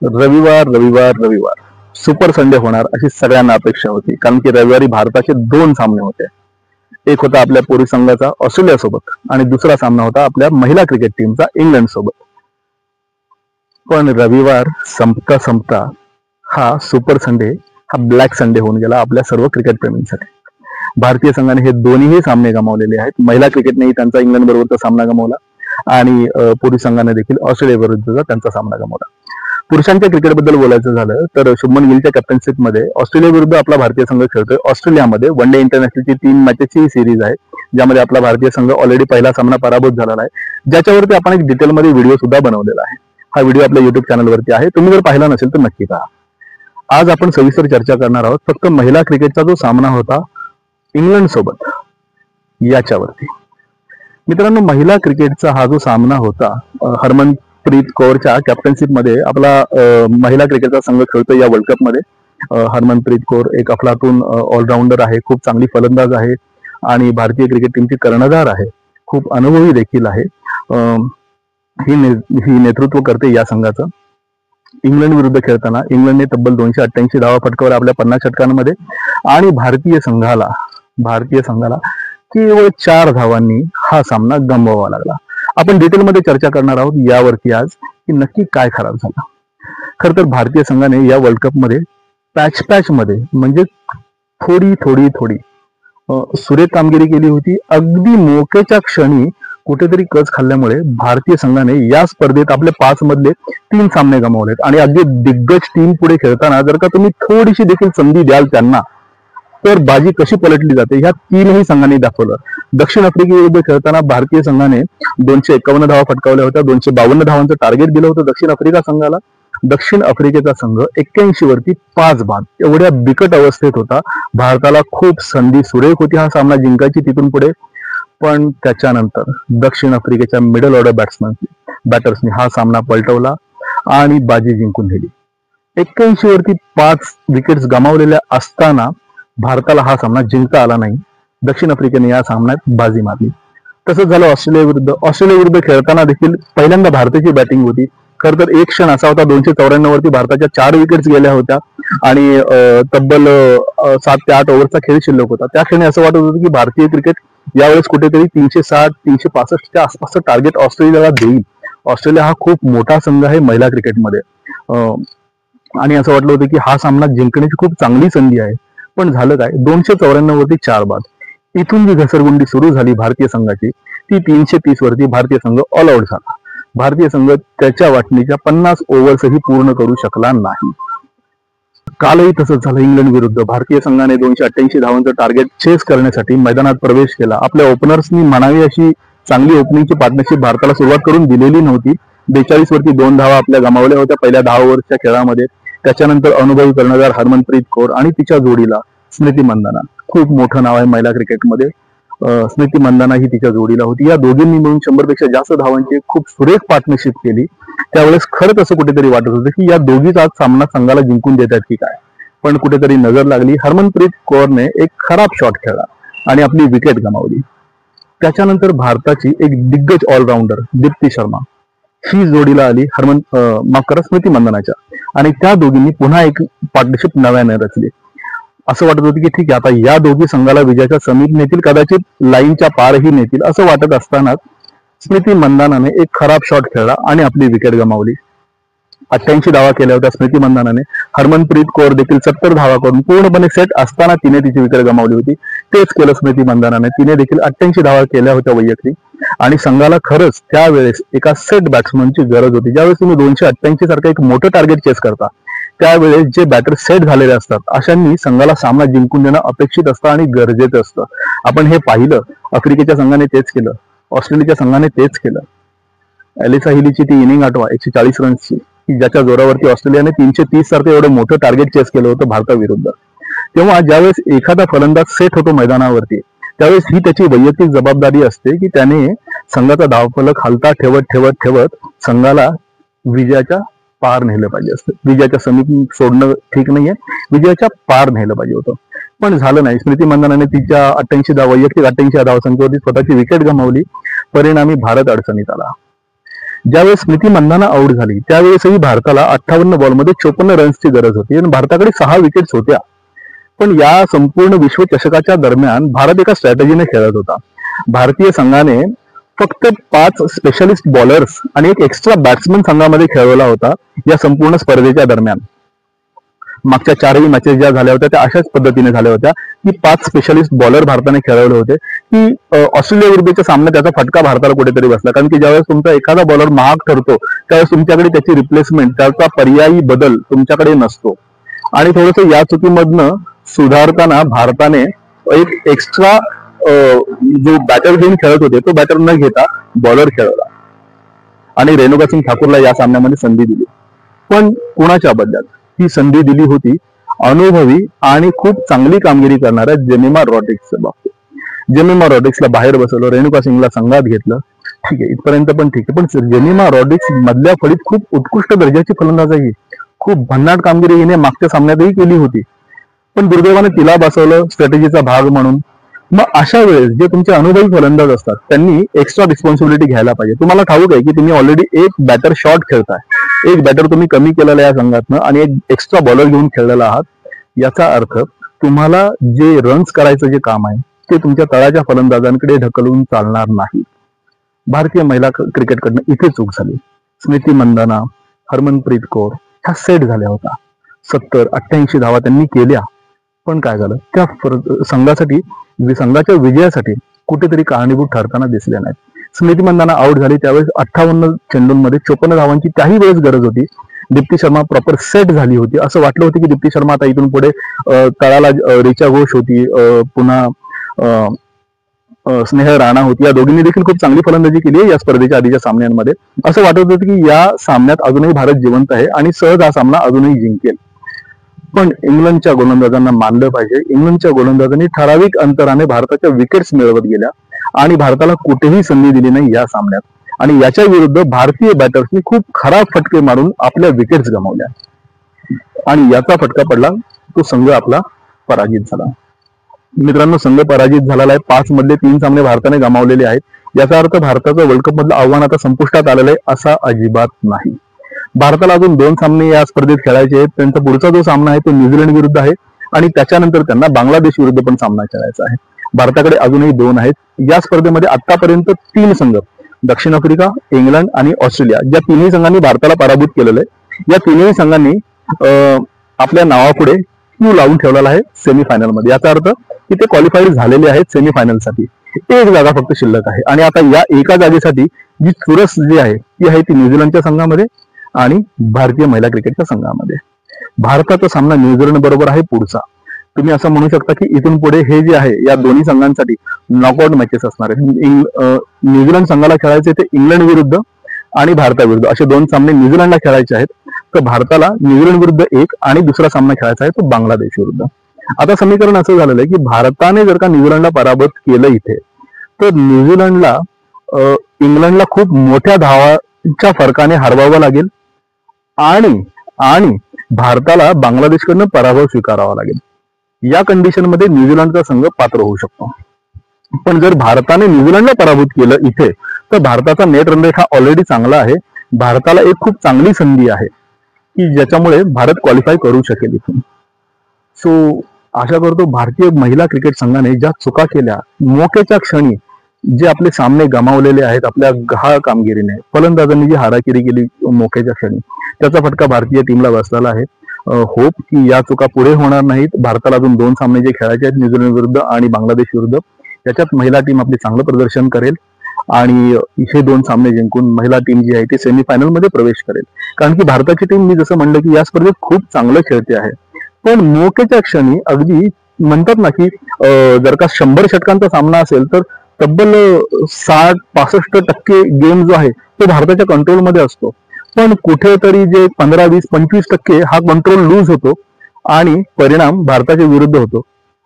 रविवार रविवार रविवार सुपर संडे होणार अशी सगळ्यांना अपेक्षा होती, कारण की रविवारी भारताचे 2 सामने होते. एक होता आपल्या पुरुष संघाचा ऑस्ट्रेलिया सोबत आणि दुसरा सामना होता आपल्या महिला क्रिकेट टीमचा इंग्लंड सोबत. पण रविवार संपता संपता हा सुपर संडे हा ब्लॅक संडे होऊन गेला आपल्या सर्व क्रिकेट प्रेमींसाठी. भारतीय संघाने हे दोन्ही सामने गमावलेले आहेत. महिला क्रिकेटनेही त्यांचा इंग्लंड बरोबरचा सामना गमावला आणि पुरुष संघाने देखील ऑस्ट्रेलिया विरुद्धचा त्यांचा सामना गमावला. पुरुषांच्या क्रिकेटबद्दल बोलायचं झालं तर शुभमन गिलच्या कॅप्टनशिपमध्ये ऑस्ट्रेलिया विरुद्ध आपला भारतीय संघ खेळतोय. ऑस्ट्रेलियामध्ये वन डे इंटरनॅशनलची 3 मॅचेसची सिरीज आहे, ज्यामध्ये आपला भारतीय संघ ऑलरेडी पहिला सामना पराभूत झालेला आहे, ज्याच्यावरती आपण एक डिटेलमध्ये व्हिडिओ सुद्धा बनवलेला आहे. हा व्हिडिओ आपल्या युट्यूब चॅनलवरती आहे, तुम्ही जर पाहिला नसेल तर नक्की पहा. आज आपण सविस्तर चर्चा करणार आहोत फक्त महिला क्रिकेटचा जो सामना होता इंग्लंड सोबत याच्यावरती. मित्रांनो, महिला क्रिकेटचा हा जो सामना होता, हरमनप्रीत कौरच्या कॅप्टनशिपमध्ये आपला महिला क्रिकेटचा संघ खेळतो या वर्ल्ड कपमध्ये. हरमनप्रीत कौर एक अफलातून ऑलराऊंडर आहे, खूप चांगली फलंदाज आहे आणि भारतीय क्रिकेट टीमची कर्णधार आहे, खूप अनुभवी देखील आहे. ही नेतृत्व करते या संघाचं. इंग्लंड विरुद्ध खेळताना इंग्लंडने तब्बल 288 धावा फटकावल्या आपल्या 50 षटकांमध्ये आणि भारतीय संघाला केवळ 4 धावांनी हा सामना गमवावा लागला. आपण डिटेलमध्ये चर्चा करणार आहोत यावरती आज की नक्की काय खराब झालं. खर तर भारतीय संघाने या वर्ल्ड कपमध्ये पॅच मध्ये म्हणजे थोडी सुरेख कामगिरी केली होती. अगदी मोक्याच्या क्षणी कुठेतरी कच खाल्ल्यामुळे भारतीय संघाने या स्पर्धेत आपले 5 मधले 3 सामने गमावलेत आणि अगदी दिग्गज टीम पुढे खेळताना जर का तुम्ही थोडीशी देखील संधी द्याल त्यांना, तर बाजी कशी पलटली जाते ह्या 3ही संघांनी दाखवलं. दक्षिण आफ्रिकेविरुद्ध खेळताना भारतीय संघाने 251 धावा फटकावल्या होत्या. 252 धावांचं टार्गेट दिलं होतं दक्षिण आफ्रिका संघाला. दक्षिण आफ्रिकेचा संघ 81 वरती 5 बाद एवढ्या बिकट अवस्थेत होता. भारताला खूप संधी सुरेख होती हा सामना जिंकायची तिथून पुढे, पण त्याच्यानंतर दक्षिण आफ्रिकेच्या मिडल ऑर्डर बॅटर्सनी हा सामना पलटवला आणि बाजी जिंकून दिली. 81 वरती 5 विकेट्स गमावलेल्या असताना भारताला हा सामना जिंकता आला नाही. दक्षिण आफ्रिकेने या सामन्यात बाजी मारली. तसंच झालं ऑस्ट्रेलिया विरुद्ध खेळताना देखील पहिल्यांदा भारताची बॅटिंग होती. खर तर एक क्षण असा होता 294 वरती भारताच्या 4 विकेट्स गेल्या होत्या आणि तब्बल 7 ते 8 ओव्हरचा खेळ शिल्लक होता. त्या क्षणी असं वाटत होतं की भारतीय क्रिकेट यावेळेस कुठेतरी 360-365च्या आसपासचं टार्गेट ऑस्ट्रेलियाला देईल. ऑस्ट्रेलिया हा खूप मोठा संघ आहे महिला क्रिकेटमध्ये आणि असं वाटलं होतं की हा सामना जिंकण्याची खूप चांगली संधी आहे. पण झालं काय, 294 वरती 4 बाद. इथून जी घसरगुंडी सुरू झाली भारतीय संघाची ती 330 वरती भारतीय संघ ऑल आउट झाला. भारतीय संघ त्याच्या वाटणीच्या 50 ओव्हर्सही पूर्ण करू शकला नाही. कालही तसंच झालं. इंग्लंड विरुद्ध भारतीय संघाने 288 धावांचं टार्गेट चेस करण्यासाठी मैदानात प्रवेश केला. आपल्या ओपनर्सनी म्हणावी अशी चांगली ओपनिंगची पार्टनरशिप भारताला सुरुवात करून दिलेली नव्हती. 42 वरती 2 धावा आपल्या गमावल्या होत्या पहिल्या 10 ओव्हरच्या खेळामध्ये. त्याच्यानंतर अनुभवी कर्णधार हरमनप्रीत कौर आणि तिच्या जोडीला स्मृती मंदाना, खूप मोठं नाव आहे महिला क्रिकेटमध्ये, स्मृती मंदाना ही तिच्या जोडीला होती. या दोघींनी मिळून 100 पेक्षा जास्त धावांची खूप सुरेख पार्टनरशिप केली. त्यावेळेस खरंच असं कुठेतरी वाटत होतं की या दोघीच आज सामना संघाला जिंकून देतात की काय, पण कुठेतरी नजर लागली. हरमनप्रीत कौरने एक खराब शॉट खेळला आणि आपली विकेट गमावली. त्याच्यानंतर भारताची एक दिग्गज ऑलराऊंडर दीप्ती शर्मा ही जोडीला आली स्मृती मंदानाच्या आणि त्या दोघींनी पुन्हा एक पार्टनरशिप नव्याने रचली. असं वाटत होतं की ठीक आहे, आता या दोघी संघाला विजयाच्या समीप नेतील, कदाचित लाईनच्या पारही नेतील. असं वाटत असतानाच स्मृती मंदानाने एक खराब शॉट खेळला आणि आपली विकेट गमावली. 88 धावा केल्या होत्या स्मृती मंदानाने. हरमनप्रीत कौर देखील 70 धावा करून पूर्णपणे सेट असताना तिने तिची विकेट गमावली होती. तेच केलं स्मृती मंदानाने. तिने देखील 88 धावा केल्या होत्या वैयक्तिक आणि संघाला खरंच त्यावेळेस एका सेट बॅट्समनची गरज होती. ज्यावेळेस तुम्ही 288 सारखं एक मोठं टार्गेट चेस करता त्यावेळेस जे बॅटर सेट झालेले असतात अशांनी संघाला सामना जिंकून देणं अपेक्षित असतं आणि गरजेचं असतं. आपण हे पाहिलं. आफ्रिकेच्या संघाने तेच केलं, ऑस्ट्रेलियाच्या संघाने तेच केलं. एलिसा हिलीची ती इनिंग आठवा 140 रन्सची, की ज्याच्या जोरावरती ऑस्ट्रेलियाने 330 सारखं एवढं मोठं टार्गेट चेस केलं होतं भारताविरुद्ध. तेव्हा ज्यावेळेस एखादा फलंदाज सेट होतो मैदानावरती त्यावेळेस ही त्याची वैयक्तिक जबाबदारी असते की त्याने संघाचा धावफलक हालता ठेवत संघाला विजयाच्या पार नेलं पाहिजे असतं. विजयाच्या समीप सोडणं ठीक नाहीये, विजयाच्या पार नेलं पाहिजे होतं, पण झालं नाही. स्मृती मंदानाने तिच्या 88 वैयक्तिक 88 धावसंख्येवरती स्वतःची विकेट गमावली. परिणामी भारत अडचणीत आला. ज्यावेळेस स्मृती मंधाना आउट झाली त्यावेळेसही भारताला 58 बॉलमध्ये 54 रन्सची गरज होती आणि भारताकडे 6 विकेट्स होत्या. पण या संपूर्ण विश्वचषकाच्या दरम्यान भारत एका स्ट्रॅटेजीने खेळत होता. भारतीय संघाने फक्त 5 स्पेशलिस्ट बॉलर्स आणि एक एक्स्ट्रा बॅट्समन संघामध्ये खेळवला होता या संपूर्ण स्पर्धेच्या दरम्यान. मागच्या 4ही मॅचेस ज्या झाल्या होत्या त्या अशाच पद्धतीने झाल्या होत्या की 5 स्पेशलिस्ट बॉलर भारताने खेळवले होते. की ऑस्ट्रेलिया विरुद्धच्या सामन्यात त्याचा फटका भारताला कुठेतरी बसला, कारण की ज्यावेळेस तुमचा एखादा बॉलर महाग ठरतो त्यावेळेस तुमच्याकडे त्याची रिप्लेसमेंट, त्याचा पर्यायी बदल तुमच्याकडे नसतो. आणि थोडंसं या चुकीमधनं सुधारताना भारताने एक एक्स्ट्रा जो बॅटर घेऊन खेळत होते तो बॅटर न घेता बॉलर खेळवला आणि रेणुका सिंग ठाकूरला या सामन्यामध्ये संधी दिली. पण कुणाच्या बदल्यात ही संधी दिली होती? अनुभवी आणि खूप चांगली कामगिरी करणाऱ्या जेमिमा रॉड्रिग्सच्या बाबतीत. जेमिमा रॉड्रिग्सला बाहेर बसवलं, रेणुका सिंगला संघात घेतलं, ठीक आहे, इथपर्यंत पण ठीक आहे. पण जेमिमा रॉड्रिग्स मधल्या फळीत खूप उत्कृष्ट दर्जाची फलंदाज आहे, खूप भन्नाट कामगिरी हिने मागच्या सामन्यातही केली होती. पण दुर्दैवाने तिला बसवलं स्ट्रॅटेजीचा भाग म्हणून. मग अशा वेळेस जे तुमचे अनुभवी फलंदाज असतात त्यांनी एक्स्ट्रा रिस्पॉन्सिबिलिटी घ्यायला पाहिजे. तुम्हाला ठाऊक आहे की तुम्ही ऑलरेडी एक बॅटर शॉर्ट खेळताय, एक बॅटर तुम्ही कमी केलेला या संघातनं आणि एक एक्स्ट्रा बॉलर घेऊन खेळलेला आहात. याचा अर्थ तुम्हाला जे रन्स करायचं जे काम आहे ते तुमच्या तळाच्या फलंदाजांकडे ढकलून चालणार नाही. भारतीय महिला क्रिकेटकडनं इथे चूक झाली. स्मृती मंधाना, हरमनप्रीत कौर ह्या सेट झाल्या होत्या. 70-88 धावा त्यांनी केल्या, पण काय झालं, त्या संघासाठी संघाच्या विजयासाठी कुठेतरी कारणीभूत ठरताना दिसले नाहीत. स्मृती मंधाना आउट झाली त्यावेळेस 58 चेंडूंमध्ये 54 धावांची त्याही वेळेस गरज होती. दीप्ती शर्मा प्रॉपर सेट झाली होती. असं वाटलं होतं की दीप्ती शर्मा आता इथून पुढे तळाला रिचा घोष होती, पुन्हा स्नेहल राणा होती, या दोघींनी देखील खूप चांगली फलंदाजी केली आहे या स्पर्धेच्या आधीच्या सामन्यांमध्ये. असं वाटत होतं की या सामन्यात अजूनही भारत जिवंत आहे आणि सहज हा सामना अजूनही जिंकेल. पण इंग्लंडच्या गोलंदाजांना मानलं पाहिजे, इंग्लंडच्या गोलंदाजांनी ठराविक अंतराने भारताच्या विकेट्स मिळवत गेल्या आणि भारताला कुठेही संधी दिली नाही या सामन्यात. आणि याच्या विरुद्ध भारतीय बॅटर्सनी खूप खराब फटके मारून आपल्या विकेट्स गमावल्या आणि याचा फटका पडला, तो संघ आपला पराजित झाला. मित्रांनो, संघ पराजित झालेला आहे. 5 मधले 3 सामने भारताने गमावलेले आहेत. याचा अर्थ भारताचं वर्ल्ड कप मधलं आव्हान आता संपुष्टात आलेलं आहे असा अजिबात नाही. भारताला अजून 2 सामने या स्पर्धेत खेळायचे आहेत. त्यांचा पुढचा जो सामना आहे तो न्यूझीलंड विरुद्ध आहे आणि त्याच्यानंतर त्यांना बांगलादेश विरुद्ध पण सामना खेळायचा आहे. भारताकडे अजूनही 2 आहेत. या स्पर्धेमध्ये आतापर्यंत 3 संघ, दक्षिण आफ्रिका, इंग्लंड आणि ऑस्ट्रेलिया, ज्या तिन्ही संघांनी भारताला पराभूत केलेलं आहे. या तिन्ही संघांनी आपल्या नावापुढे क्यू लावून ठेवलेला आहे सेमीफायनलमध्ये. याचा अर्थ की ते क्वालिफाईड झालेले आहेत सेमीफायनलसाठी. एक जागा फक्त शिल्लक आहे आणि आता या एका जागेसाठी जी चुरस जी आहे ती आहे ती न्यूझीलंडच्या संघामध्ये आणि भारतीय महिला क्रिकेटच्या संघामध्ये. भारताचा सामना न्यूझीलंड बरोबर आहे पुढचा. तुम्ही असं म्हणू शकता की इथून पुढे हे जे आहे या दोन्ही संघांसाठी नॉकआउट मॅचेस असणार आहेत. न्यूझीलंड संघाला खेळायचे ते इंग्लंड विरुद्ध आणि भारताविरुद्ध असे 2 सामने न्यूझीलंडला खेळायचे आहेत. तर भारताला न्यूझीलंड विरुद्ध 1 आणि दुसरा सामना खेळायचा आहे तो बांगलादेश विरुद्ध. आता समीकरण असं झालेलं आहे की भारताने जर का न्यूझीलंडला पराभूत केलं इथे, तर न्यूझीलंडला इंग्लंडला खूप मोठ्या धावांच्या फरकाने हरवावं लागेल आणि भारताला बांगलादेशकडनं पराभव स्वीकारावा लागेल. या कंडिशन मध्ये न्यूझीलंडचा संघ पात्र होऊ शकतो. पण जर भारताने न्यूझीलंडला पराभूत केलं इथे, तर भारताचा नेट रन रेट हा ऑलरेडी चांगला आहे. भारताला एक खूप चांगली संधी आहे की ज्याच्यामुळे भारत क्वालिफाय करू शकेल इथून. सो आशा करतो भारतीय महिला क्रिकेट संघाने ज्या चुका केल्या, मोक्याच्या क्षणी जे आपले सामने गमावलेले आहेत आपल्या गहाळ कामगिरीने, फलंदाजांनी जी हाराकिरी केली मोक्याच्या क्षणी, त्याचा फटका भारतीय टीमला बसलेला आहे. होप की या चुका पुढे होणार नाहीत. भारताला अजून 2 सामने जे खेळायचे आहेत न्यूझीलंड विरुद्ध आणि बांगलादेश विरुद्ध, त्याच्यात महिला टीम आपली चांगलं प्रदर्शन करेल आणि हे 2 सामने जिंकून महिला टीम जी आहे ती सेमीफायनल मध्ये प्रवेश करेल. कारण की भारताची टीम मी जसं म्हणलं की या स्पर्धेत खूप चांगलं खेळते आहे. पण मोक्याच्या क्षणी अगदी म्हणतात ना की जर का 100 षटकांचा सामना असेल तर तब्बल 60-65% गेम जो आहे तो भारताच्या कंट्रोलमध्ये असतो. पण कुठेतरी जे 15-20-25% हा कंट्रोल लूज होतो आणि परिणाम भारताच्या विरुद्ध होतो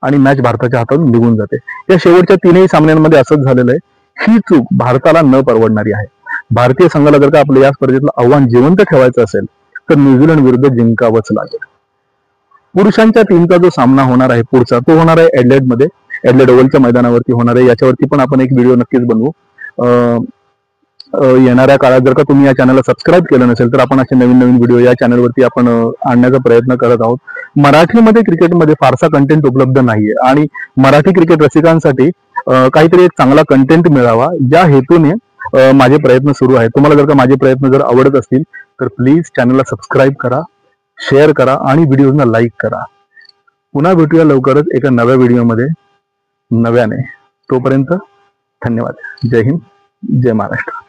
आणि मॅच भारताच्या हातातून निघून जाते. या शेवटच्या 3ही सामन्यांमध्ये असंच झालेलं आहे. ही चूक भारताला न परवडणारी आहे. भारतीय संघाला जर का आपलं या स्पर्धेतलं आव्हान जिवंत ठेवायचं असेल तर न्यूझीलंड विरुद्ध जिंकावंच लागेल. पुरुषांच्या टीमचा जो सामना होणार आहे पुढचा, तो होणार आहे ऍडलेड ओव्हलच्या मैदानावरती होणार आहे. याच्यावरती पण आपण एक व्हिडिओ नक्कीच बनवू. येणाऱ्या काळात जर का तुम्ही या चॅनलला सबस्क्राईब केलं नसेल तर आपण असे नवीन नवीन व्हिडिओ या चॅनलवरती आपण आणण्याचा प्रयत्न करत आहोत. मराठीमध्ये क्रिकेटमध्ये फारसा कंटेंट उपलब्ध नाहीये आणि मराठी क्रिकेट रसिकांसाठी काहीतरी एक चांगला कंटेंट मिळावा या हेतूने माझे प्रयत्न सुरू आहेत. तुम्हाला जर का माझे प्रयत्न जर आवडत असतील तर प्लीज चॅनलला सबस्क्राईब करा, शेअर करा आणि व्हिडिओजना लाईक करा. पुन्हा भेटूया लवकरच एका नव्या व्हिडिओमध्ये नव्याने. तोपर्यंत धन्यवाद. जय हिंद, जय महाराष्ट्र.